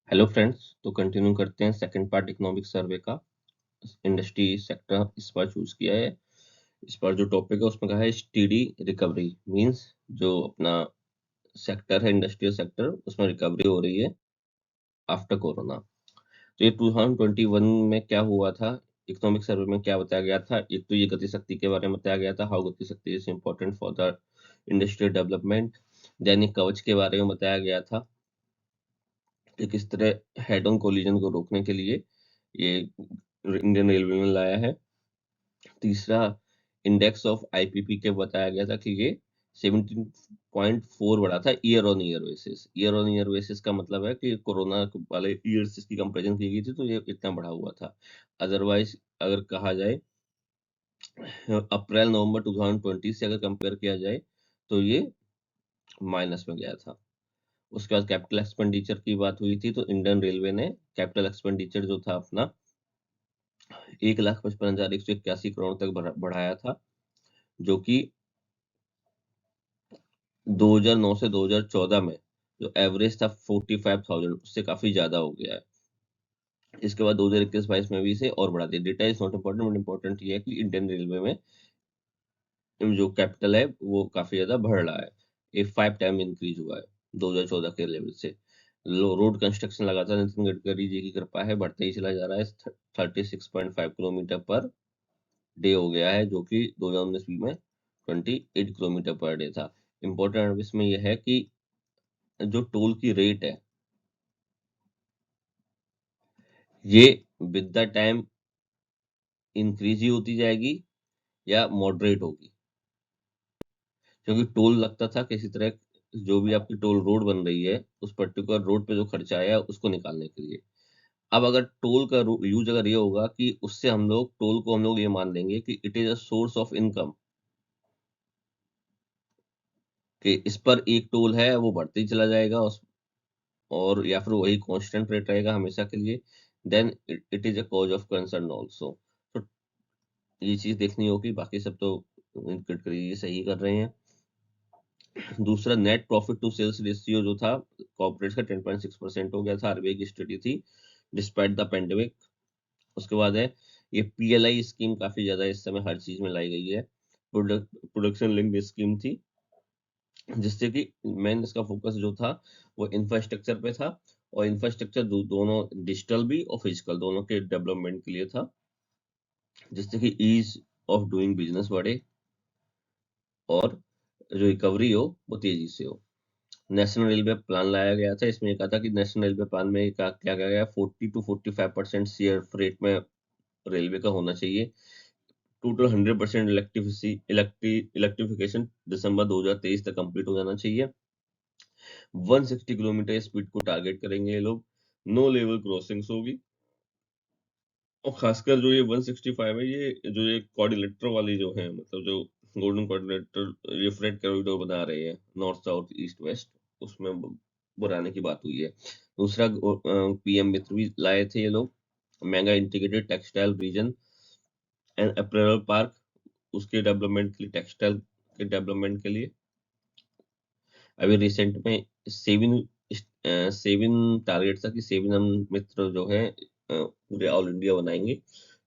Hello friends, तो continue करते हैं सेकंड पार्ट इकोनॉमिक सर्वे का। इंडस्ट्री सेक्टर इस बार चूज किया है। इस बार जो टॉपिक है उसमें कहा है स्टीडी रिकवरी, मींस जो अपना सेक्टर है इंडस्ट्रियल सेक्टर उसमें रिकवरी हो रही है आफ्टर कोरोना। तो ये 2021 में क्या हुआ था, इकोनॉमिक सर्वे में क्या बताया गया था। एक तो ये गति शक्ति के बारे में बताया गया था, how Gati Shakti is important for the industrial development. Then Kavach के बारे में बताया गया था कि किस तरह हेड ऑन कोलिजन को रोकने के लिए ये इंडियन रेलवे ने लाया है। तीसरा, इंडेक्स ऑफ आईपीपी के बताया गया था कि ये 17.4 बढ़ा था year on year basis. Year on year basis का मतलब है कि कोरोना वाले ईयर से इसकी कंपैरिजन की गई थी तो ये इतना बढ़ा हुआ था। अदरवाइज अगर कहा जाए अप्रैल नवंबर 2020 से अगर कंपेयर किया जाए तो ये माइनस में गया था। उसके बाद कैपिटल एक्सपेंडिचर की बात हुई थी तो इंडियन रेलवे ने कैपिटल एक्सपेंडिचर जो था अपना 1,55,181 करोड़ तक बढ़ाया था, जो कि 2009 से 2014 में जो एवरेज था 45,000 उससे काफी ज्यादा हो गया है। इसके बाद 2021-22 में भी इसे और बढ़ा दिया। Data is not important, but important ये है कि इंडियन रेलवे में जो कैपिटल है वो काफी ज्यादा बढ़ रहा है। ये 5 टाइम इंक्रीज हुआ है 2014 के लेवल से। रोड कंस्ट्रक्शन लगातार नितिन गडकरी जी की कृपा है बढ़ते ही चला जा रहा है। 36.5 किलोमीटर पर डे हो गया है, जो कि 2019 में 28 किलोमीटर पर डे था। इम्पोर्टेंट इसमें यह है कि जो टोल की रेट है ये विद द टाइम इंक्रीज ही होती जाएगी या मॉडरेट होगी, क्योंकि टोल लगता था किसी तरह जो भी आपकी टोल रोड बन रही है उस पर्टिकुलर रोड पे जो खर्चा आया उसको निकालने के लिए। अब अगर टोल का यूज अगर ये होगा कि उससे हम लोग टोल को हम लोग ये मान लेंगे कि it is a source of income, कि इस पर एक टोल है वो बढ़ते ही चला जाएगा और या फिर वही कांस्टेंट रेट रहेगा हमेशा के लिए, then it is a cause of concern also. तो ये चीज देखनी होगी, बाकी सब तो गडकरी ये सही कर रहे हैं। दूसरा, net profit to sales ratio जो था कॉर्पोरेट का 10.6% हो गया था, आरबीआई की स्टडी थी डिस्पाइट द पेंडेमिक। उसके बाद है ये पीएलआई स्कीम, काफी ज्यादा इस समय हर चीज में लाई गई है। प्रोडक्शन लिंक्ड स्कीम थी, जिससे कि मेन इसका फोकस जो था वो इंफ्रास्ट्रक्चर पे था, और इंफ्रास्ट्रक्चर दोनों डिजिटल भी और फिजिकल दोनों के डेवलपमेंट के लिए था, जिससे कि ईज ऑफ डूइंग बिजनेस बढ़े और जो रिकवरी हो वो तेजी से हो। नेशनल रेलवे प्लान लाया गया था, इसमें ये कहा था कि नेशनल रेलवे प्लान में क्या कहा गया, 40 to 45% शेयर फ्रेट में रेलवे का होना चाहिए। टोटल 100% इलेक्ट्रिफिकेशन दिसंबर 2023 तक कंप्लीट हो जाना चाहिए। 160 किलोमीटर स्पीड को टारगेट करेंगे ये लोग। नो लेवल क्रॉसिंग्स होगी, और खासकर जो ये 165 है, ये जो ये कोऑर्डिनेटर वाली जो है, मतलब जो गोल्डन कोऑर्डिनेटर ये फ्रेट कॉरिडोर बना रहे हैं नॉर्थ साउथ ईस्ट वेस्ट, उसमें बनाने की बात हुई है। दूसरा, पीएम मित्र भी लाए थे ये लोग, mega integrated textile reason and apparel park, उसके डेवलपमेंट के लिए, टेक्सटाइल के डेवलपमेंट के लिए। अभी रिसेंट में सेविन सेविन टारगेट था कि सेविन हम मित्र जो है पूरे ऑल इंडिया बनाएंगे।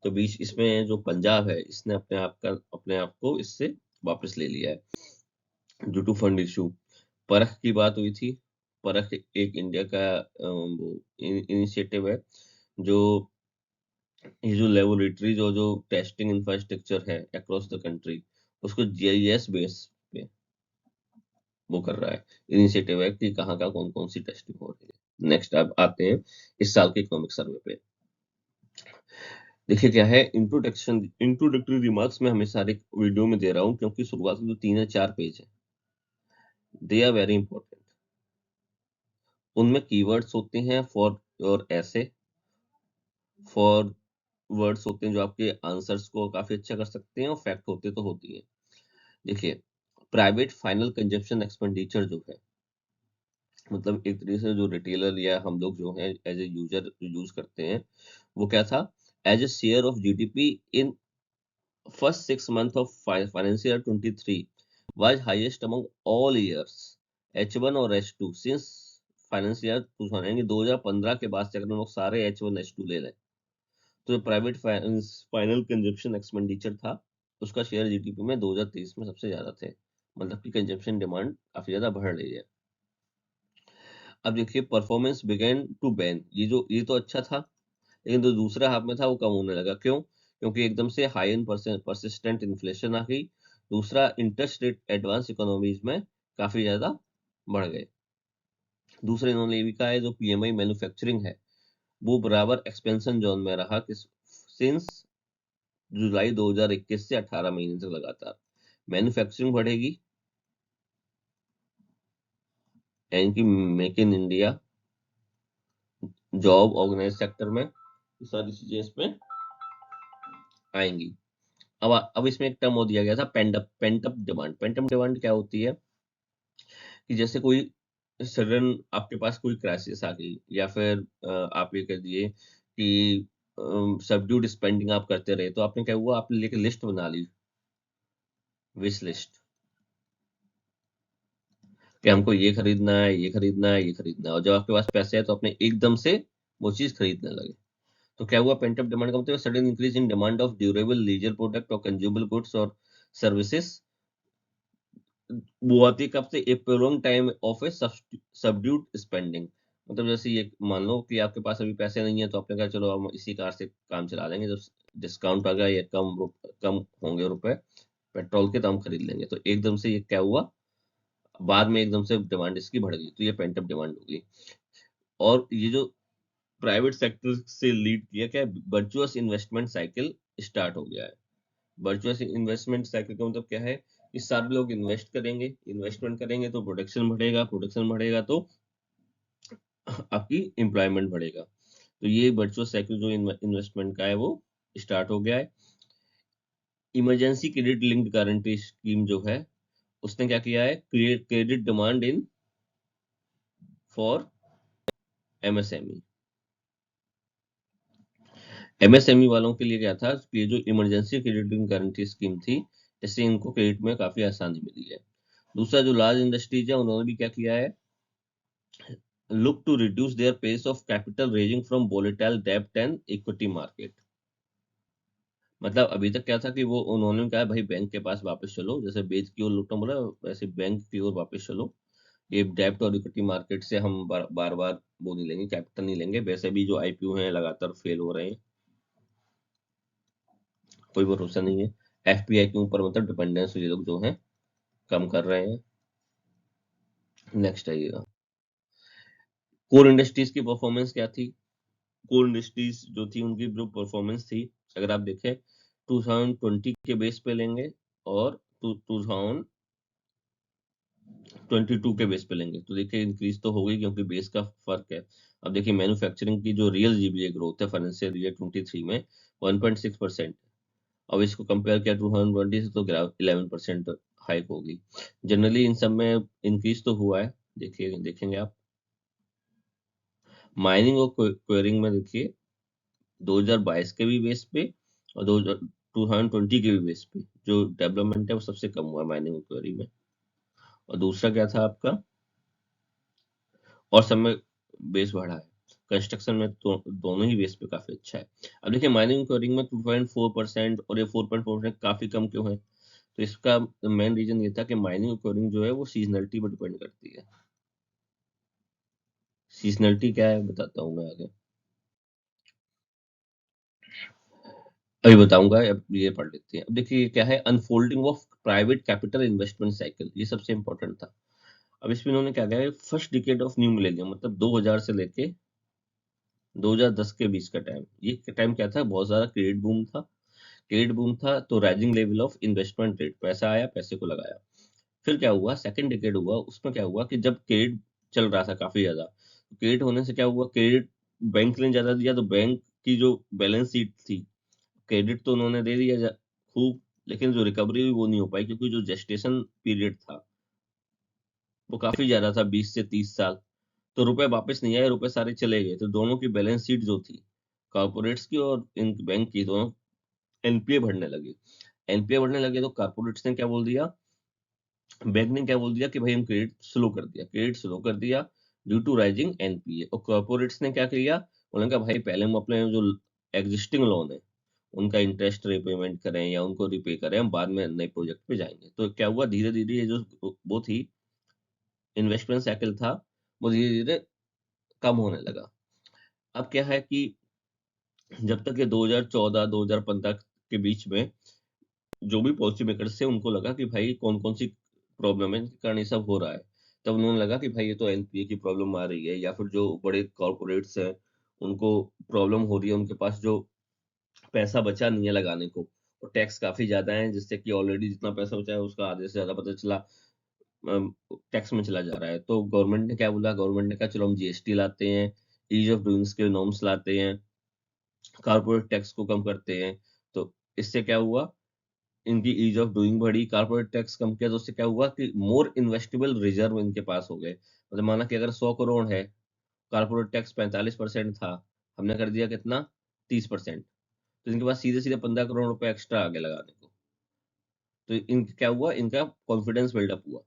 तो बीच इसमें जो पंजाब है इसने अपने आप को इससे वापस ले लिया है ड्यू टू फंड इशू। परख की बात हुई थी। परख एक इंडिया का वो इनिशिएटिव है, जो ये जो लेबोरेटरीज और जो टेस्टिंग इंफ्रास्ट्रक्चर है अक्रॉस द कंट्री उसको जीआईएस बेस पे वो कर रहा है। इनिशिएटिव है कि कहाँ का कौन कौन सी टेस्टिंग हो रही है। नेक्स्ट अब आते हैं इस साल के इकोनॉमिक सर्वे पे। देखिए क्या है, इंट्रोडक्टरी रिमार्क्स में हमेशा हर एक वीडियो में दे रहा हूँ, क्योंकि शुरुआत के जो 3 या 4 पेज है दे आर वेरी इंपॉर्टेंट। उनमें कीवर्ड्स होते हैं फॉर योर ऐसे, फॉर वर्ड्स होते हैं जो आपके आंसर्स को काफी अच्छा कर सकते हैं, और फैक्ट होते तो होती है। देखिए, प्राइवेट फाइनल कंजप्शन एक्सपेंडिचर जो है, मतलब एक तरीके से जो रिटेलर या हम लोग जो है एज ए यूजर यूज करते हैं, वो क्या था, as a share of GDP in first 6 months of financial year 23 was highest among all years H1 और H2 since फाइनेंस ईयर 2015 के बाद से अगर हम लोग सारे H1 H2 ले लें, तो प्राइवेट फाइनल कंजप्शन एक्सपेंडिचर था, उसका शेयर जीडीपी में 2023 में सबसे ज्यादा थे। मतलब कि कंजप्शन डिमांड काफी ज्यादा बढ़ रही है। अब देखिए परफॉर्मेंस बिगेन टू बैन, ये तो अच्छा था, लेकिन जो दूसरा हाफ में था वो कम होने लगा। क्यों? क्योंकि एकदम से हाई एंड परसिस्टेंट इन्फ्लेशन आ गई। दूसरा, इंटरेस्ट रेट एडवांस इकोनॉमीज में काफी ज्यादा बढ़ गए। दूसरा इन्होंने ये भी कहा है जो पीएमआई मैन्युफैक्चरिंग है वो बराबर एक्सपेंशन जोन में रहा कि सिंस जुलाई 2021 से 18 महीने तक लगातार मैन्युफैक्चरिंग बढ़ेगी, यानी कि make in India, job organise sector में, ये सारी चीजें इसमें आएंगी। अब इसमें एक टर्म और दिया गया था, पेंटअप डिमांड। पेंटअप डिमांड क्या होती है कि जैसे कोई सडन आपके पास कोई क्राइसिस आ गई, या फिर आप ये कह दिए कि सबड्यूड स्पेंडिंग आप करते रहे, तो आपने क्या हुआ, आपने लेके लिस्ट बना ली, विश लिस्ट, कि हमको ये खरीदना है, ये खरीदना है, ये खरीदना है, और जब आपके पास पैसे है तो आपने एकदम से वो चीज खरीदने लगे। तो क्या हुआ, पेंटअप डिमांड का मतलब sudden increase in demand of durable leisure product और कंज्यूमेबल गुड्स और सर्विसेज। वो आती है कब से, a prolong time of a subdued spending. मतलब जैसे ये मान लो कि आपके पास अभी पैसे नहीं है, तो आपने कहा चलो हम इसी कार से काम चला लेंगे, जब डिस्काउंट आ गया या कम होंगे रुपए पेट्रोल के, तो हम खरीद लेंगे। तो एकदम से ये क्या हुआ, बाद में एकदम से डिमांड इसकी बढ़ गई, तो ये पेंटअप डिमांड होगी। और ये जो प्राइवेट सेक्टर से लीड किया क्या, वर्चुअस इन्वेस्टमेंट साइकिल स्टार्ट हो गया है। वर्चुअस इन्वेस्टमेंट साइकिल का मतलब क्या है कि सारे लोग इन्वेस्ट करेंगे, इन्वेस्टमेंट करेंगे तो प्रोडक्शन बढ़ेगा, प्रोडक्शन बढ़ेगा तो आपकी एम्प्लॉयमेंट बढ़ेगा। तो ये वर्चुअस साइकिल जो इन्वेस्टमेंट का है वो स्टार्ट हो गया है। Emergency credit linked guarantee scheme जो है, उसने क्या किया है, credit demand in for MSME. MSME वालों के लिए क्या था कि ये जो इमरजेंसी क्रेडिट गारंटी स्कीम थी, इससे इनको क्रेडिट में काफी आसानी मिली है। दूसरा, जो लार्ज इंडस्ट्रीज है उन्होंने भी क्या किया है, look to reduce their pace of capital raising from volatile debt and equity market। मतलब अभी तक क्या था कि वो उन्होंने कहा भाई बैंक के पास वापस चलो, जैसे बेच की ओर लुटना बोला, वैसे बैंक की ओर वापस चलो। ये डेब्ट और इक्विटी मार्केट से हम बार बार वो नहीं लेंगे, कैपिटल नहीं लेंगे। वैसे भी जो आईपीओ हैं लगातार फेल हो रहे हैं, कोई भरोसा नहीं है। एफपीआई के ऊपर मतलब डिपेंडेंस ये लोग जो है कम कर रहे हैं। नेक्स्ट आइएगा, कोर इंडस्ट्रीज की परफॉर्मेंस क्या थी। कोल इंडस्ट्रीज जो थी उनकी जो परफॉर्मेंस थी, अगर आप देखें 2020 के बेस पे लेंगे और 2022 के बेस पे लेंगे, तो देखिए इंक्रीज तो हो गई क्योंकि बेस का फर्क है। अब देखिए मैन्युफैक्चरिंग की जो रियल जीबीए ग्रोथ है फाइनेंशियल ईयर 23 में 1.6%। अब इसको कंपेयर किया 2020 से, तो 11% हाइक होगी। जनरली इन सब में इंक्रीज तो हुआ है। देखिए, देखेंगे आप माइनिंग और क्वेरिंग में, देखिए 2022 के भी बेस पे और 2020 के भी बेस पे जो डेवलपमेंट है वो सबसे कम हुआ है माइनिंग क्वेरी में। और दूसरा क्या था आपका, और सब में बेस बढ़ा है। कंस्ट्रक्शन में तो दोनों ही बेस पे काफी अच्छा है। अब देखिए माइनिंग क्वेरिंग में 2.4% और ये 4.4% काफी कम क्यों है, तो इसका मेन रीजन ये था कि माइनिंग क्वेरिंग जो है वो सीजनलिटी पर डिपेंड करती है। सीजनलिटी क्या है बताता हूँ मैं आगे, अभी बताऊंगा। अब ये पढ़ लेते हैं। अब देखिए क्या है, unfolding of private capital investment cycle, ये सबसे इंपॉर्टेंट था। अब इसमें इन्होंने क्या किया है, first decade of new millennium, मतलब 2000 से लेके 2010 के बीच का टाइम, ये टाइम क्या था, बहुत ज्यादा क्रेडिट बूम था। क्रेडिट बूम था तो rising level of investment rate, पैसा आया, पैसे को लगाया। फिर क्या हुआ, सेकंड डिकेड हुआ, उसमें क्या हुआ कि जब क्रेडिट चल रहा था काफी ज्यादा, क्रेडिट होने से क्या हुआ, क्रेडिट बैंक ने ज्यादा दिया, तो बैंक की जो बैलेंस शीट थी, क्रेडिट तो उन्होंने दे दिया खूब, लेकिन जो रिकवरी हुई वो नहीं हो पाई, क्योंकि जो जेस्टेशन पीरियड था वो काफी ज्यादा था, 20 से 30 साल। तो रुपए वापस नहीं आए, रुपए सारे चले गए, तो दोनों की बैलेंस शीट जो थी, कॉर्पोरेट्स की और इन बैंक की, दोनों एनपीए बढ़ने लगी। एनपीए बढ़ने लगे तो कॉर्पोरेट्स ने क्या बोल दिया, बैंक ने क्या बोल दिया कि भाई हम क्रेडिट स्लो कर दिया, क्रेडिट स्लो कर दिया। Due to rising NPA. और कॉर्पोरेट्स ने क्या किया, उन्होंने कहा भाई पहले हम अपने जो एग्जिस्टिंग लोन है उनका इंटरेस्ट रिपेमेंट करें या उनको रिपे करें, हम बाद में नए प्रोजेक्ट पे जाएंगे। तो क्या हुआ, धीरे धीरे ये जो वो थी इन्वेस्टमेंट साइकिल था, वो धीरे धीरे कम होने लगा। अब क्या है कि जब तक ये 2014-2015 के बीच में जो भी पॉलिसी मेकर्स थे उनको लगा कि भाई कौन कौन सी प्रॉब्लम है इनके कारण ये सब हो रहा है, तब उन्होंने लगा कि भाई ये तो एनपीए की प्रॉब्लम आ रही है, या फिर जो बड़े कॉर्पोरेट्स हैं उनको प्रॉब्लम हो रही है, उनके पास जो पैसा बचा नहीं है लगाने को, और टैक्स काफी ज्यादा है, जिससे कि ऑलरेडी जितना पैसा बचा है उसका आधे से ज्यादा पता चला टैक्स में चला जा रहा है। तो गवर्नमेंट ने क्या बोला, गवर्नमेंट ने कहा चलो हम जीएसटी लाते हैं, ईज ऑफ डूइंग्स के नॉर्म्स लाते हैं, कारपोरेट टैक्स को कम करते हैं। तो इससे क्या हुआ, इनकी ईज ऑफ डूइंग बढ़ी, कारपोरेट टैक्स कम किया, तो उससे क्या हुआ कि मोर इन्वेस्टेबल रिजर्व इनके पास हो गए। मतलब माना कि अगर 100 करोड़ है, कारपोरेट टैक्स 45% था, हमने कर दिया कितना, 30%, तो इनके पास सीधे सीधे 15 करोड़ रुपए एक्स्ट्रा आगे लगाने को। तो इन क्या हुआ, इनका कॉन्फिडेंस बिल्डअप हुआ।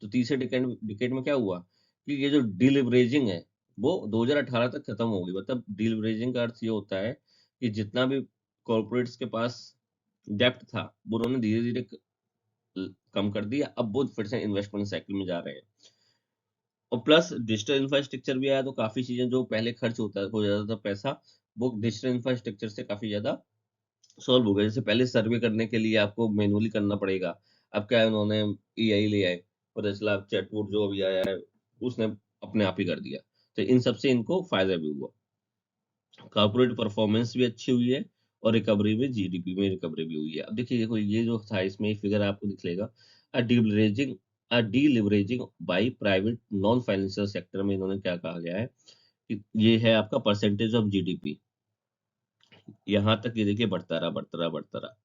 तो तीसरे डिकेड डिकेड में क्या हुआ कि ये जो डीलिवरेजिंग है वो 2018 तक खत्म होगी। मतलब डीलिवरेजिंग का अर्थ ये होता है कि जितना भी कॉर्पोरेट्स के पास डेप्ट था वो उन्होंने धीरे धीरे कम कर दिया, अब वो फिर से इन्वेस्टमेंट साइकिल में जा रहे हैं। और प्लस डिजिटल इंफ्रास्ट्रक्चर भी आया, तो काफी चीजें जो पहले खर्च होता हो जाता था पैसा, वो डिजिटल इंफ्रास्ट्रक्चर से काफी ज्यादा सॉल्व हो गया। जैसे पहले सर्वे करने के लिए आपको मैनुअली करना पड़ेगा, अब क्या है उन्होंने एआई ले आए, पता चला अब चैटबॉट जो अभी आया है उसने अपने आप ही कर दिया। तो इन सबसे इनको फायदा भी हुआ, कॉर्पोरेट परफॉर्मेंस भी अच्छी हुई है, और रिकवरी में जीडीपी में रिकवरी भी हुई है। अब देखिए देखो ये जो था इसमें फिगर आपको दिखेगा, deleveraging deleveraging by private non financial sector में इन्होंने क्या कहा गया है कि ये है आपका परसेंटेज ऑफ जीडीपी। यहाँ तक ये देखिए बढ़ता रहा बढ़ता रहा बढ़ता रहा।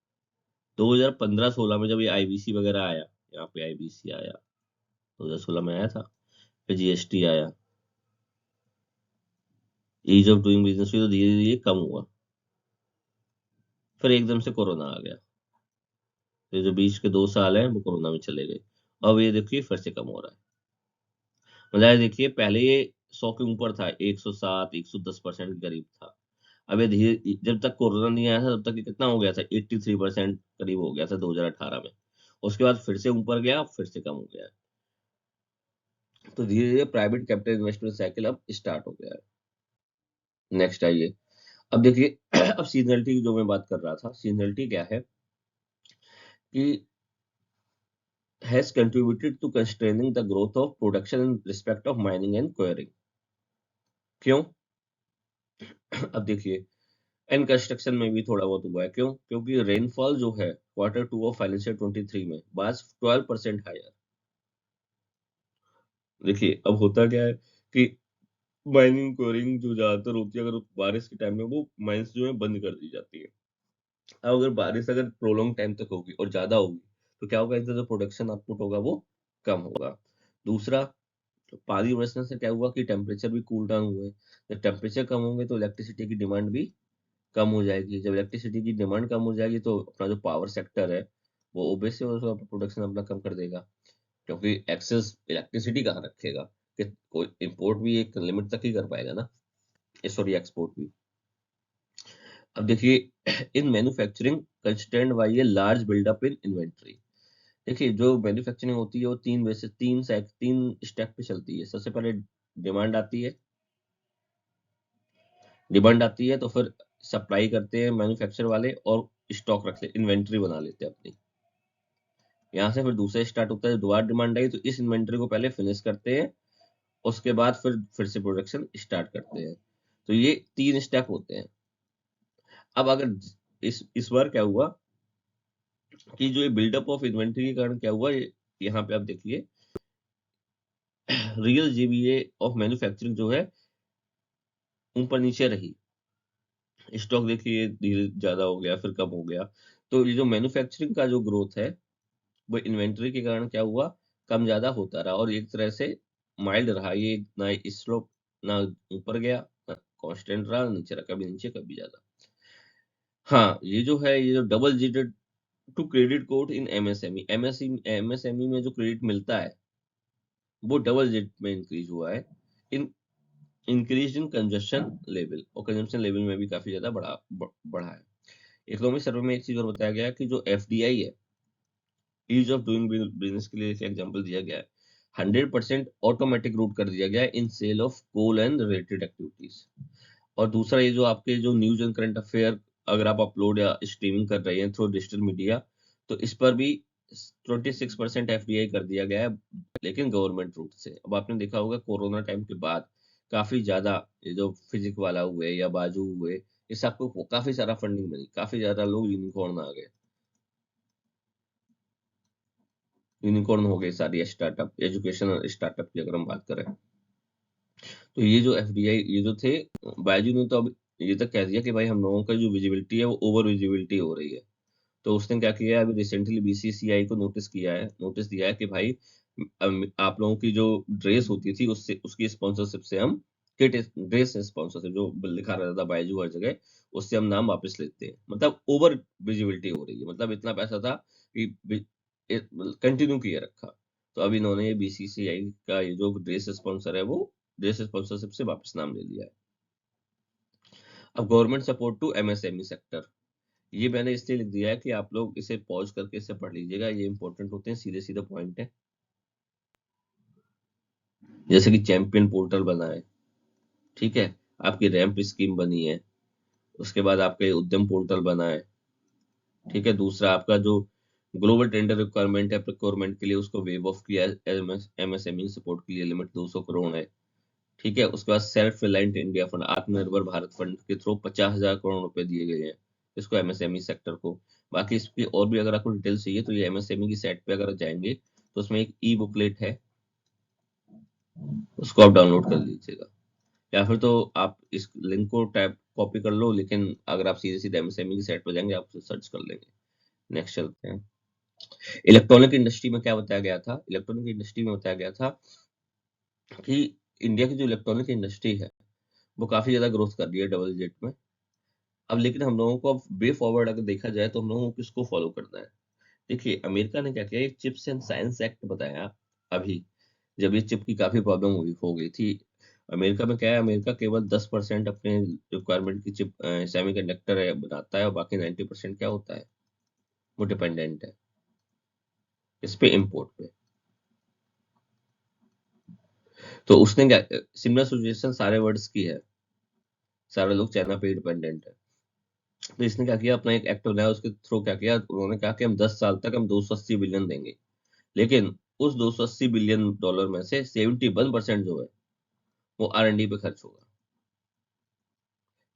2015-16 में जब ये आईबीसी वगैरह आया, यहाँ पे आईबीसी आया 2016 में आया था, फिर जीएसटी आया, ईज ऑफ डूइंग बिजनेस भी तो धीरे धीरे कम हुआ, फिर एकदम से कोरोना आ गया। तो ये जो बीच के 2 साल हैं वो कोरोना में चले गए। अब ये देखिए फिर से कम हो रहा है। मतलब ये देखिए पहले ये 100 के ऊपर था, 107 110% के करीब था। अब ये धीरे, जब तक कोरोना नहीं आया था तब तक ये कितना हो गया था, 83% करीब हो गया था 2018 में। उसके बाद फिर से ऊपर गया, फिर से कम हो गया। तो धीरे धीरे प्राइवेट कैपिटल इन्वेस्टमेंट साइकिल अब स्टार्ट हो गया है। नेक्स्ट आइए, अब देखिए अब सीजनलिटी की जो मैं बात कर रहा था, सीजनलिटी क्या है कि has contributed to constraining the growth of production in respect of mining and quarrying। क्यों? अब देखिए एंड कंस्ट्रक्शन में भी थोड़ा बहुत हुआ है। क्यों? क्योंकि रेनफॉल जो है Q2 ऑफ फाइनेंशियल 23 में वाज 12% हायर। देखिए अब होता क्या है कि माइनिंग क्वेरिंग जो ज्यादातर होती है, अगर बारिश के टाइम में वो माइंस जो है बंद कर दी जाती है। अब अगर बारिश अगर प्रोलॉन्ग टाइम तक होगी और ज्यादा होगी तो क्या होगा, इनका जो प्रोडक्शन आउटपुट होगा वो कम होगा। दूसरा, तो पानी बरसने से क्या हुआ कि टेम्परेचर भी कूल डाउन हुए। जब टेम्परेचर कम होंगे तो इलेक्ट्रिसिटी की डिमांड भी कम हो जाएगी। जब इलेक्ट्रिसिटी की डिमांड कम हो जाएगी तो अपना जो पावर सेक्टर है वो ओबेस से प्रोडक्शन अपना कम कर देगा, क्योंकि एक्सेस इलेक्ट्रिसिटी कहाँ रखेगा, कि कोई इंपोर्ट भी एक लिमिट तक ही कर पाएगा ना, सॉरी एक्सपोर्ट भी। अब देखिए in manufacturing constrained by a large buildup in inventory. देखिए जो मैन्युफैक्चरिंग होती है वो तीन स्टेप पे चलती है। सबसे पहले डिमांड आती है, डिमांड आती है तो फिर सप्लाई करते हैं मैन्युफैक्चर वाले और स्टॉक रखते, इन्वेंट्री बना लेते हैं अपनी। यहाँ से फिर दूसरा स्टार्ट होता है, दोबारा डिमांड आई तो इस इन्वेंट्री को पहले फिनिश करते हैं, उसके बाद फिर से प्रोडक्शन स्टार्ट करते हैं। तो ये 3 स्टेप होते हैं। अब अगर इस बार क्या हुआ कि जो ये बिल्डअप ऑफ इन्वेंट्री के कारण क्या हुआ, यहाँ पे आप देखिए रियल जीबीए ऑफ मैन्युफैक्चरिंग जो है ऊपर नीचे रही। स्टॉक देखिए धीरे ज्यादा हो गया फिर कम हो गया। तो ये जो मैन्युफैक्चरिंग का जो ग्रोथ है वो इन्वेंट्री के कारण क्या हुआ, कम ज्यादा होता रहा, और एक तरह से माइल्ड रहा ये, ना स्लोप, ना ऊपर गया ना कांस्टेंट रहा, नीचे रहा, कभी नीचे कभी ज्यादा। हाँ ये जो है, ये जो double digit to credit code in MSME, MSME में जो क्रेडिट मिलता है वो डबल डिजिट में इंक्रीज हुआ है in increase in consumption level, और कंजप्शन लेवल में भी काफी ज्यादा बढ़ा है। इकोनॉमिक सर्वे में एक चीज और बताया गया कि जो एफडीआई है, ईज ऑफ डूइंग बिजनेस के लिए एक एग्जांपल दिया गया है, 100% ऑटोमेटिक रूट कर दिया गया है in sale of coal and related activities. और दूसरा, ये जो आपके जो न्यूज एंड करंट अफेयर अगर आप अपलोड या स्ट्रीमिंग कर रहे हैं थ्रू डिजिटल मीडिया, तो इस पर भी 26% एफडीआई कर दिया गया है, लेकिन गवर्नमेंट रूट से। अब आपने देखा होगा कोरोना टाइम के बाद काफी ज्यादा ये जो फिजिक वाला हुए या बाजू हुए, इस सबको काफी सारा फंडिंग मिली, काफी ज्यादा लोग यूनिकॉर्न आ गए, यूनिकॉर्न हो गए सारी स्टार्टअप, एजुकेशन स्टार्टअप की अगर हम बात करें। तो ये जो एफडीआई ये जो थे, बायजू ने तो अब ये तक कह दिया कि भाई हम लोगों का जो विजिबिलिटी है वो ओवर विजिबिलिटी हो रही है। तो उसने क्या किया है, अभी रिसेंटली बीसीसीआई को नोटिस दिया है कि भाई आप लोगों की जो ड्रेस होती थी उससे, उसकी स्पॉन्सरशिप से हम किट ड्रेस स्पॉन्सरशिप जो लिखा रहता था बायजू हर जगह, उससे हम नाम वापस लेते हैं। मतलब ओवर विजिबिलिटी हो रही है, मतलब इतना पैसा था कि कंटिन्यू किए रखा। तो अभी इन्होंने ये बीसीसीआई का ये जो ड्रेस स्पॉन्सर है वो ड्रेस स्पॉन्सरशिप से वापस नाम ले लिया है। अब government support to MSME sector, ये मैंने इसलिए लिख दिया है कि आप लोग इसे पॉज करके इसे पढ़ लीजिएगा, ये इंपॉर्टेंट होते हैं, सीधे सीधे पॉइंट है। जैसे कि चैंपियन पोर्टल बना है, ठीक है, आपकी रैंप स्कीम बनी है, उसके बाद आपके उद्यम पोर्टल बना है, ठीक है। दूसरा आपका जो ग्लोबल टेंडर रिक्वायरमेंट है प्रोक्योरमेंट के लिए, उसको वेव ऑफ किया है, एमएसएमई सपोर्ट के लिए लिमिट 200 करोड़ है, ठीक है। उसके बाद सेल्फ रिलायंट इंडिया फंड, आत्मनिर्भर भारत फंड के थ्रू 50,000 करोड़ रुपए दिए गए हैं इसको, एमएसएमई सेक्टर को। बाकी इसकी और भी अगर आपको डिटेल चाहिए तो ये एमएसएमई की साइट पे अगर जाएंगे तो उसमें एक ई बुकलेट है, उसको आप डाउनलोड कर लीजिएगा, या फिर तो आप इस लिंक को टैप कॉपी कर लो, लेकिन अगर आप सीधे सीधे एमएसएमई की साइट पर जाएंगे आप उसे सर्च कर लेंगे। नेक्स्ट चलते हैं। इलेक्ट्रॉनिक इंडस्ट्री में क्या बताया गया था, इलेक्ट्रॉनिक इंडस्ट्री में बताया गया था कि इंडिया की जो इलेक्ट्रॉनिक इंडस्ट्री है वो काफी ज्यादा ग्रोथ कर रही है, डबल डिजिट में। अब लेकिन हम लोगों को अब वे फॉरवर्ड अगर देखा जाए तो हम लोगों को किसको फॉलो करना है। देखिए, अमेरिका ने क्या किया, एक चिप्स एंड साइंस एक्ट बताया अभी, जब ये चिप की काफी प्रॉब्लम हो गई थी। अमेरिका में क्या है, अमेरिका केवल 10% अपने रिक्वायरमेंट की चिप सेमीकंडक्टर है बनाता है, और बाकी 90% क्या होता है, वो डिपेंडेंट है इस पे, इम्पोर्ट पे। तो उसने क्या, सिमिलर सिचुएशन सारे वर्ड्स की है, सारे लोग चाइना पे डिपेंडेंट है। तो इसने क्या किया, अपना एक एक्ट बनाया, उसके थ्रू क्या किया, उन्होंने कहा कि हम 10 साल तक हम 280 बिलियन देंगे, लेकिन उस 280 बिलियन डॉलर में से 71% जो है वो आर एंड डी पे खर्च होगा।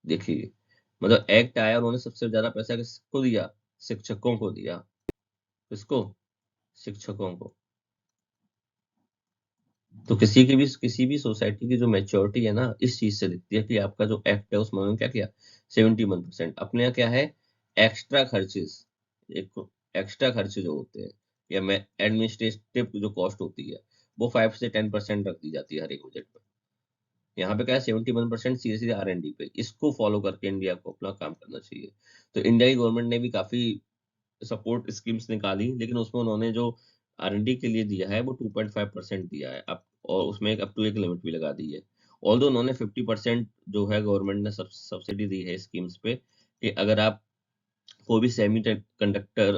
देखिए, मतलब एक्ट आया, उन्होंने सबसे ज्यादा पैसा किसको दिया, शिक्षकों को दिया। किसको, शिक्षकों को। तो किसी भी सोसाइटी की जो मेच्योरिटी है ना, इस चीज से दिखती है कि आपका जो एक्ट है उसमें उन्होंने क्या किया, 71%। अपने यहाँ क्या है, एक्स्ट्रा खर्चेस, एक एक्स्ट्रा खर्चे जो होते हैं या मैं एडमिनिस्ट्रेटिव जो कॉस्ट होती है, वो 5 से 10% रख दी जाती है हर एक बजट में। यहाँ पे क्या है, 71% सीधे सीधे आर एंड डी पे, इसको फॉलो करके इंडिया को अपना काम करना चाहिए। तो इंडिया की गवर्नमेंट ने भी काफी सपोर्ट स्कीम्स निकाली, लेकिन उसमें उन्होंने जो आर एंड डी के लिए दिया है वो 2.5% दिया है अब, और उसमें एक अप टू एक लिमिट भी लगा दी है। ऑल्दो उन्होंने 50% जो है गवर्नमेंट ने सब्सिडी दी है स्कीम्स पे, कि अगर आप कोई भी सेमी कंडक्टर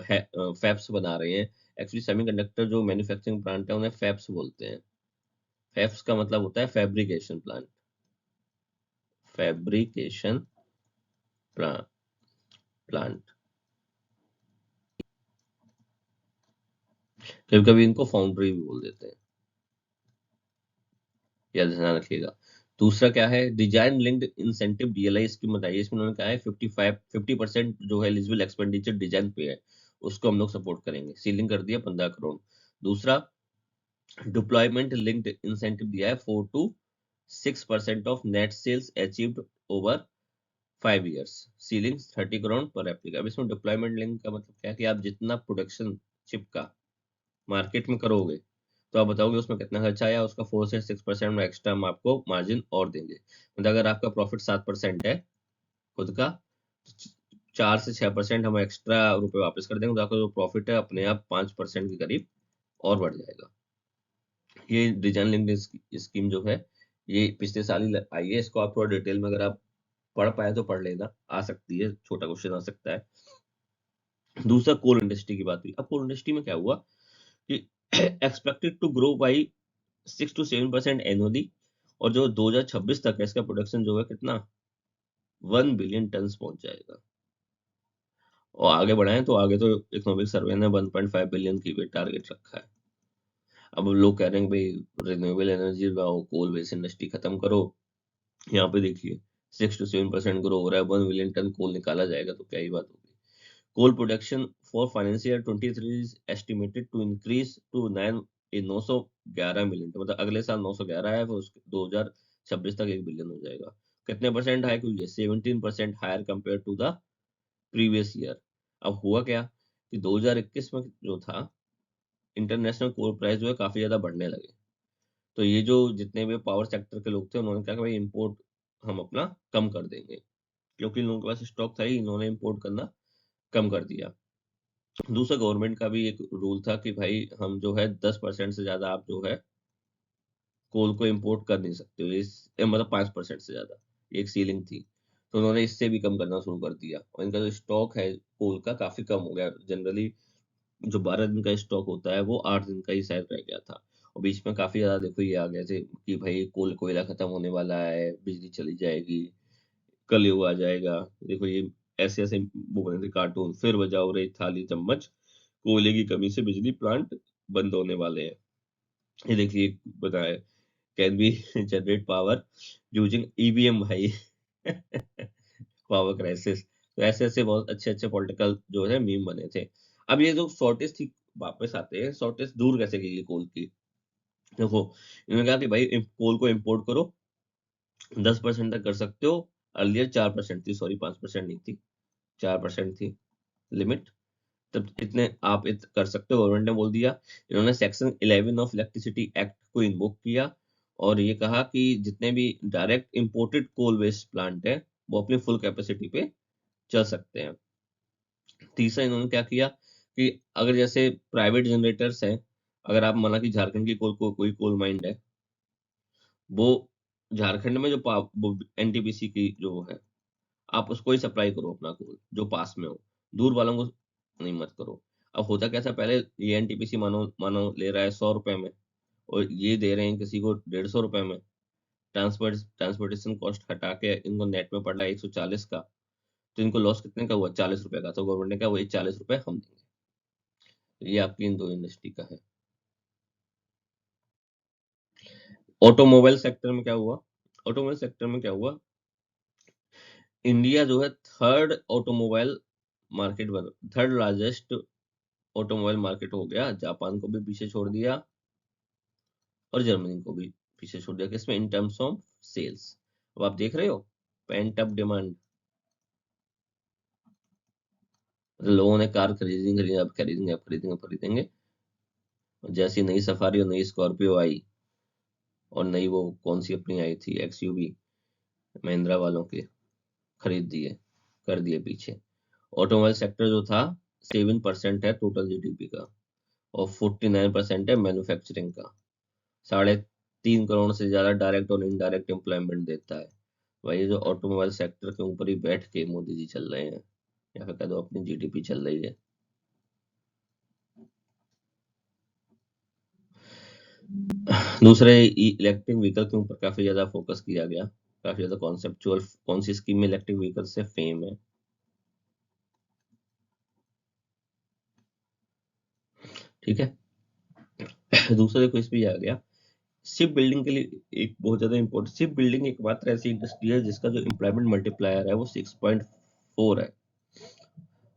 है, फैब्स बना रहे हैं। एक्चुअली सेमी कंडक्टर जो मैन्युफैक्चरिंग प्लांट है उन्हें फैब्स बोलते हैं। फैब्स का मतलब होता है फैब्रिकेशन प्लांट, फैब्रिकेशन प्लांट। कभी कभी इनको फाउंड्री भी बोल देते हैं, या ध्यान रखिएगा। दूसरा क्या है, design linked incentive DLI scheme बताइए। इसमें उन्होंने कहा है 50% जो है एलिजिबल एक्सपेंडिचर डिजाइन पे है, उसको हम लोग सपोर्ट करेंगे, सीलिंग कर दिया 15 करोड़। दूसरा, डिप्लॉयमेंट लिंक्ड इंसेंटिव दिया है 4 to 6% of net sales achieved over 5 years, ceiling 30 crore पर एप्लीका। अब इसमें डिप्लॉयमेंट लिंक का मतलब क्या है, कि आप जितना प्रोडक्शन चिप का मार्केट में करोगे, तो आप बताओगे उसमें कितना खर्चा आया, उसका 4 से 6% में एक्स्ट्रा हम आपको मार्जिन और देंगे। मतलब अगर आपका प्रॉफिट 7% है खुद का, तो 4 से 6% हम एक्स्ट्रा रुपए वापस कर देंगे, तो आपका जो प्रॉफिट है अपने आप 5% के करीब और बढ़ जाएगा। ये डिजाइन लिंक्ड स्कीम जो है ये पिछले साल ही आई है, इसको आप थोड़ा डिटेल में अगर आप पढ़ पाए तो पढ़ लेना, आ सकती है, छोटा क्वेश्चन आ सकता है। दूसरा कोल इंडस्ट्री की बात हुई। अब कोल इंडस्ट्री में क्या हुआ कि expected to grow by 6 to 7% annually, और जो 2026 तक है इसका प्रोडक्शन जो है कितना 1 बिलियन टन पहुंच जाएगा। और आगे बढ़ाएं तो आगे तो इकोनॉमिक सर्वे ने 1.5 बिलियन की भी टारगेट रखा है। अब लोग कह रहे हैं कि भाई रिन्यूएबल एनर्जी लगाओ, कोल बेस्ड इंडस्ट्री खत्म करो। यहाँ पे देखिए 6 to 7% ग्रो हो रहा है, 1 बिलियन टन कोल निकाला जाएगा तो क्या ही बात होगी। Coal production for financial year 23 is estimated to increase to 911 million, मतलब अगले साल 911 है, फिर उसके 2026 तक 1 बिलियन हो जाएगा। कितने परसेंट हाई हुई है? 17% higher compare to the previous year. अब हुआ क्या कि 2021 में जो था इंटरनेशनल कोल प्राइस जो है काफी ज्यादा बढ़ने लगे। तो ये जो जितने भी पावर सेक्टर के लोग थे उन्होंने कहा कि भाई इंपोर्ट हम अपना कम कर देंगे, क्योंकि इन लोगों के पास स्टॉक था ही, इन्होंने इंपोर्ट करना कम कर दिया। दूसरा गवर्नमेंट का भी एक रूल था कि भाई हम जो है 10% से ज्यादा आप जो है कोल को इंपोर्ट कर नहीं सकते हो, मतलब 5% से ज्यादा, ये एक सीलिंग थी। तो उन्होंने इससे भी कम करना शुरू कर दिया, और इनका जो स्टॉक है कोल का काफी कम हो गया। जनरली जो 12 दिन का स्टॉक होता है वो 8 दिन का ही शायद रह गया था। और बीच में काफी ज्यादा देखो ये आ गए थे कि भाई कोयला खत्म होने वाला है, बिजली चली जाएगी, कलयुग आ जाएगा। देखो ये ऐसे ऐसे वो बने थे कार्टून, फिर बजाओ रे थाली चम्मच, कोयले की कमी से बिजली प्लांट बंद होने वाले हैं। ये देखिए बताए, can be generate power using EVM भाई। Power crisis. तो ऐसे ऐसे बहुत अच्छे अच्छे पॉलिटिकल जो है मीम बने थे। अब ये जो शॉर्टेज थी, वापस आते हैं, शॉर्टेज दूर कैसे की कोल की। देखो इन्होंने कहा कि भाई कोल को इंपोर्ट करो, 10% तक कर सकते हो। अर्लियर 4% थी, सॉरी 5% नहीं थी, 4% थी लिमिट। तब इतने आप कर सकते हो, गवर्नमेंट ने बोल दिया। इन्होंने सेक्शन 11 ऑफ इलेक्ट्रिसिटी एक्ट को इन्वोक किया, और ये कहा कि जितने भी डायरेक्ट इंपोर्टेड कोल वेस्ट प्लांट है वो अपनी फुल कैपेसिटी पे चल सकते हैं। तीसरा इन्होंने क्या किया कि अगर जैसे प्राइवेट जनरेटर्स हैं, अगर आप माना कि झारखंड की कोई कोल माइंड है, वो झारखंड में वो एनटीपीसी की जो है, आप उसको ही सप्लाई करो अपना कोल जो पास में हो, दूर वालों को नहीं मत करो। अब होता क्या था पहले, ये एनटीपीसी मानो मानो ले रहा है 100 रुपए में, और ये दे रहे हैं किसी को 150 रुपए में। ट्रांसपोर्टेशन कॉस्ट हटा के इनको नेट में पड़ रहा है 140 का, तो इनको लॉस कितने का हुआ? 40 रुपए का। तो गवर्नमेंट ने कहा वही 40 रुपए हम देंगे। तो ये आपकी इन दो इंडस्ट्री का है। ऑटोमोबाइल सेक्टर में क्या हुआ? ऑटोमोबाइल सेक्टर में क्या हुआ, इंडिया जो है थर्ड ऑटोमोबाइल मार्केट बन, थर्ड लार्जेस्ट ऑटोमोबाइल मार्केट हो गया। जापान को भी पीछे छोड़ दिया, और जर्मनी को भी पीछे छोड़ दिया, किसमें? In terms of sales. अब आप देख रहे हो पेंट अप डिमांड, लोगों ने कार खरीदेंगे खरीदेंगे, अब खरीदेंगे, अब खरीदेंगे, अब खरीदेंगे। और जैसी नई सफारी और नई स्कॉर्पियो आई, और नई वो कौन सी अपनी आई थी एक्सयूवी, महिंद्रा वालों के, खरीद दिए, कर दिए पीछे। ऑटोमोबाइल सेक्टर जो था 7% है टोटल जीडीपी का, और 49% है मैन्युफैक्चरिंग का। 3.5 करोड़ से ज्यादा डायरेक्ट और इनडायरेक्ट एम्प्लॉयमेंट देता है। वही जो ऑटोमोबाइल सेक्टर के ऊपर ही बैठ के मोदी जी चल रहे हैं, या फिर कह दो अपनी जीडीपी चल रही है। दूसरे इलेक्ट्रिक व्हीकल के ऊपर काफी ज्यादा फोकस किया गया, काफी ज्यादा कॉन्सेप्चुअल कौन सी स्कीम में इलेक्ट्रिक व्हीकल से फेम है। ठीक है। दूसरा देखो इस पे आ गया, शिप बिल्डिंग के लिए एक बहुत ज्यादा इंपॉर्टेंट, शिप बिल्डिंग एकमात्र ऐसी इंडस्ट्री है जिसका जो एम्प्लॉयमेंट मल्टीप्लायर है वो 6.4 है।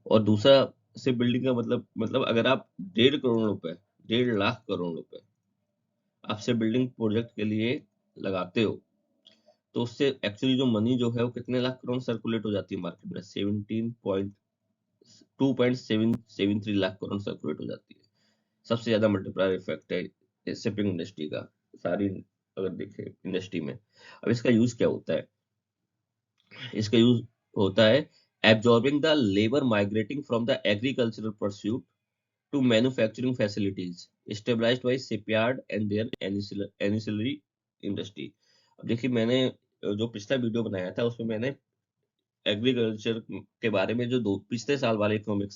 और दूसरा, शिप बिल्डिंग का मतलब अगर आप 1.5 करोड़ रुपए, 1.5 लाख करोड़ रुपए आप शिप बिल्डिंग प्रोजेक्ट के लिए लगाते हो, तो उससे एक्चुअली जो मनी जो है वो कितने लाख करोड़ सर्कुलेट हो जाती है मार्केट में? 2.73 लाख करोड़ सर्कुलेट हो जाती है। सबसे ज्यादा मल्टीप्लायर इफेक्ट है शिपिंग इंडस्ट्री का, सारी अगर देखें इंडस्ट्री में। अब इसका यूज क्या होता है? इसका यूज होता है absorbing the labour migrating from the agricultural pursuit to manufacturing facilities established by shipyard and their ancillary industry। देखिए मैंने जो पिछला वीडियो बनाया था उसमें मैंने एग्रीकल्चर के बारे में जो दो पिछले साल वाले इकोनॉमिक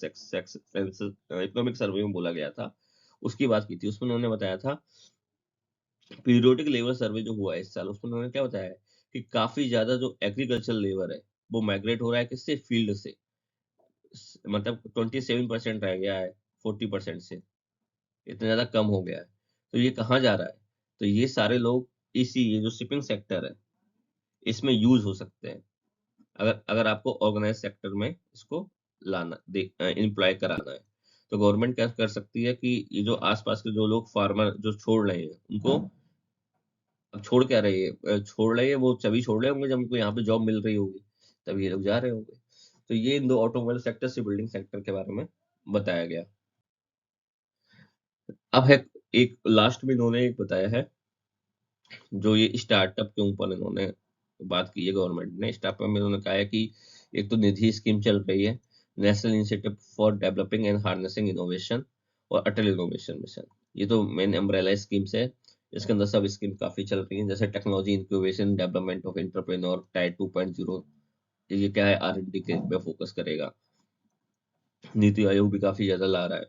सर्वे में बोला गया था उसकी बात की थी। उसमें उन्होंने बताया था पीरियोडिक लेबर सर्वे जो हुआ है इस साल, उसमें उन्होंने क्या बताया है कि काफी ज्यादा जो एग्रीकल्चर लेबर है वो माइग्रेट हो रहा है किससे, फील्ड से। मतलब 27% रह गया है 40% से, इतना ज्यादा कम हो गया है। तो ये कहाँ जा रहा है? तो ये सारे लोग इसी ये जो शिपिंग सेक्टर है इसमें यूज हो सकते हैं, अगर अगर आपको ऑर्गेनाइज सेक्टर में इसको लाना इम्प्लॉय कराना है। तो गवर्नमेंट क्या कर सकती है कि ये जो आसपास के जो लोग फार्मर जो छोड़ रहे हैं उनको, अब छोड़ क्या रही है, छोड़ रही है वो तभी छोड़ रहे होंगे जब उनको यहाँ पे जॉब मिल रही होगी, तभी ये लोग जा रहे होंगे। तो ये इन दो ऑटोमोबाइल सेक्टर से बिल्डिंग सेक्टर के बारे में बताया गया। अब है एक लास्ट में इन्होंने एक बताया है, जो ये स्टार्टअप के ऊपर इन्होंने बात की है। गवर्नमेंट ने स्टार्टअप में इन्होंने कहा है कि एक तो निधि स्कीम चल रही है, national institute for developing and harnessing innovation, और अटल इनोवेशन मिशन। ये तो मेन अम्ब्रेला स्कीम्स है। इसके अंदर सब स्कीम काफी चल रही हैं, जैसे technology incubation, development of entrepreneur, tyre 2.0। ये क्या है, R&D के पे फोकस करेगा। नीति आयोग भी काफी ज्यादा ला रहा है,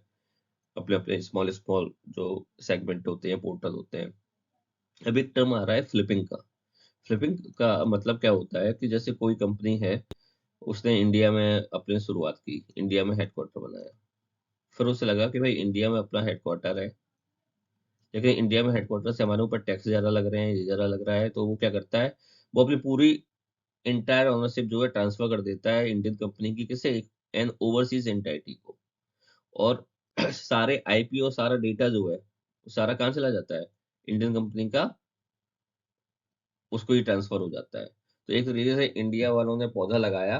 अपने अपने स्मॉल स्मॉल जो सेगमेंट होते हैं, पोर्टल होते हैं। अब एक टर्म आ रहा है फ्लिपिंग का। फ्लिपिंग का मतलब क्या होता है कि जैसे कोई कंपनी है, उसने इंडिया में अपनी शुरुआत की, इंडिया में हेडक्वार्टर बनाया। फिर उसे लगा कि भाई इंडिया में अपना हेडक्वार्टर है, लेकिन इंडिया में हेडक्वार्टर से हमारे ऊपर टैक्स ज्यादा लग रहे हैं, ये ज्यादा लग रहा है। तो वो क्या करता है, वो अपनी पूरी इंटायर ओनरशिप जो है ट्रांसफर कर देता है इंडियन कंपनी की किसे, एन ओवरसीज एंटिटी को। और सारे आईपी और सारा डेटा जो है वो सारा कहाँ चला जाता है, इंडियन कंपनी का, उसको ही ट्रांसफर हो जाता है। तो एक तरीके से इंडिया वालों ने पौधा लगाया,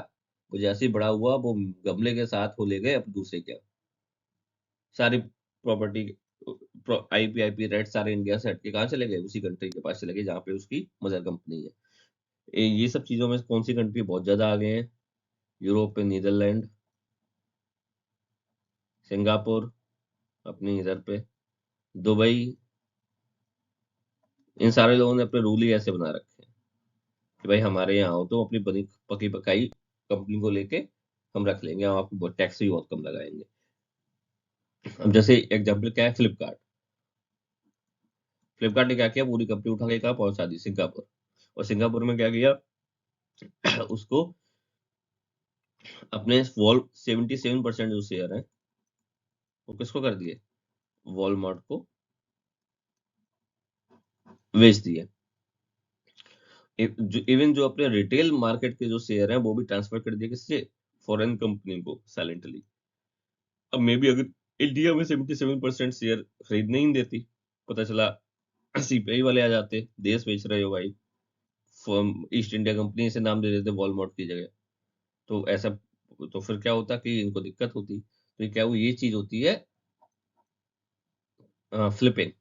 वो जैसे ही बड़ा हुआ वो गमले के साथ वो ले गए अब दूसरे क्या, सारी प्रॉपर्टी, आईपी रेट सारे इंडिया से हटके कहाँ चले गए, उसी कंट्री के पास चले गए जहाँ पे उसकी मदर कंपनी है। ये सब चीजों में कौन सी कंट्री बहुत ज्यादा आगे हैं? यूरोप में नीदरलैंड, सिंगापुर, अपनी इधर पे दुबई। इन सारे लोगों ने अपने रूल ही ऐसे बना रखे हैं कि भाई हमारे यहाँ हो तो अपनी बनी पकी पकाई कंपनी को लेके हम रख लेंगे, हम आपको टैक्स भी बहुत कम लगाएंगे। अब जैसे एग्जाम्पल क्या है, फ्लिपकार्ट। फ्लिपकार्ट ने क्या किया, पूरी कंपनी उठा के कहाँ पहुंचा दी, सिंगापुर। और सिंगापुर में क्या किया, उसको अपने वॉल 77% जो शेयर है वो किसको कर दिए, वॉलमार्ट को बेच दिए। इवन जो अपने रिटेल मार्केट के जो शेयर हैं वो भी ट्रांसफर कर दिए किससे, फॉरेन कंपनी को साइलेंटली। अब मे बी अगर इंडिया में 77% शेयर खरीदने ही नहीं देती, पता चला सीपीआई वाले आ जाते, देश बेच रहे हो भाई, ईस्ट इंडिया कंपनी से नाम दे देते वॉलमार्ट की जगह। तो ऐसा, तो फिर क्या होता कि इनको दिक्कत होती। तो ये क्या, वो ये चीज होती है फ्लिपिंग।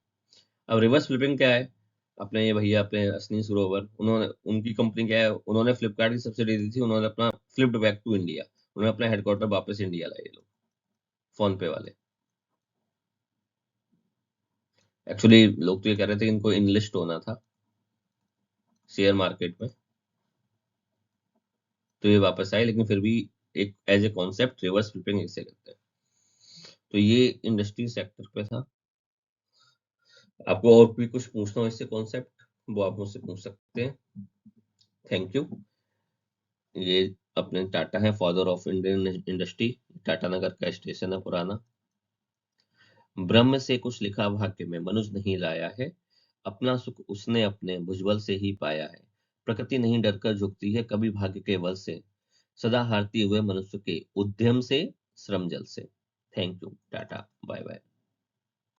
अब रिवर्स फ्लिपिंग क्या है, अपने ये भैया अपने असनी सरोवर, उन्होंने, उनकी कंपनी क्या है, उन्होंने फ्लिपकार्ट की सब्सिडी दी थी, उन्होंने अपना फ्लिप्ड बैक टू इंडिया, उन्होंने अपना हेडक्वार्टर वापस इंडिया लाए ये लोग, फोन पे वाले। एक्चुअली लोग तो ये कह रहे थे कि इनको इनलिस्ट होना था शेयर मार्केट में, तो ये वापस आए, लेकिन फिर भी एक as a concept reverse flipping इसे कहते हैं। तो ये इंडस्ट्री सेक्टर पे था। आपको और भी कुछ पूछना हो इससे कॉन्सेप्ट, वो आप मुझसे पूछ सकते हैं। Thank you. ये अपने टाटा है, father of Indian industry. Tata Nagar का स्टेशन है पुराना। ब्रह्म से कुछ लिखा भाग्य में मनुज नहीं लाया है, अपना सुख उसने अपने भुजबल से ही पाया है। प्रकृति नहीं डरकर झुकती है कभी भाग्य के बल से, सदा हारती हुए मनुष्य के उद्यम से, श्रम जल से। Thank you, tata, bye bye.